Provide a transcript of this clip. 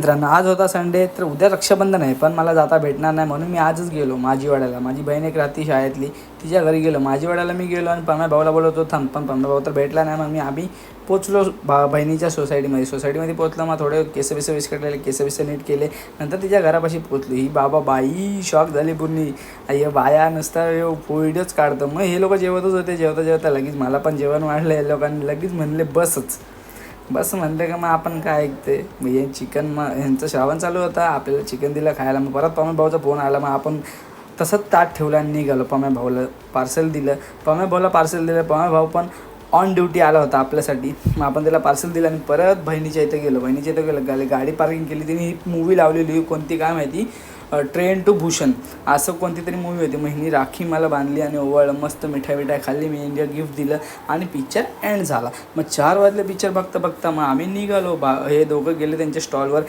मित्रांनो आज होता संडे, तर उद्या रक्षाबंधन आहे, पण मला जाता भेटणार नाही म्हणून मी आजच गेलो माझीवाड्याला. माझी बहीण एक राहती शाळेतली, तिच्या घरी गेलो. माझीवाड्याला मी गेलो आणि पम्या भाऊला बोलवतो थांब, पण पम्या भाऊ तर भेटला नाही. मग आम्ही पोचलो बहिणीच्या सोसायटीमध्ये पोचलो. मग थोडे केस विस्कटलेले केस नीट केले. नंतर तिच्या घरापाशी पोचलो. ही बाई शॉक झाली पूर्ण. अय्य बाया नुसता व्हिडिओच काढतो. मग हे लोक जेवतच होते. जेवता लगेच मला पण जेवण वाढलं. या लोकांनी लगेच म्हणले बस म्हणलं का मग आपण काय ऐकते. मग हे चिकन, मग ह्यांचं श्रावण चालू होता, आपल्याला चिकन दिलं खायला. मग परत पम्या भाऊचा फोन आला. मग आपण तसंच ताट ठेवलं आणि निघालो. पम्या भाऊला पार्सल दिलं. पम्या पम्या भाऊ पण ऑन ड्युटी आला होता आपल्यासाठी. मग आपण त्याला पार्सल दिलं आणि परत बहिणीच्या इथं गेलो. गाडी पार्किंग केली. तिने ही मूवी लावलेली, कोणती काय माहिती, ट्रेन टू भूषण असं कोणती तरी मूवी होती. मग हिनी राखी मला बांधली आणि ओवाळलं. मस्त मिठाई खाल्ली. मी इंडिया गिफ्ट दिलं आणि पिक्चर एंड झाला. मग 4 वाजले पिक्चर बघता मग आम्ही निघालो. हे दोघं गेले त्यांच्या स्टॉलवर.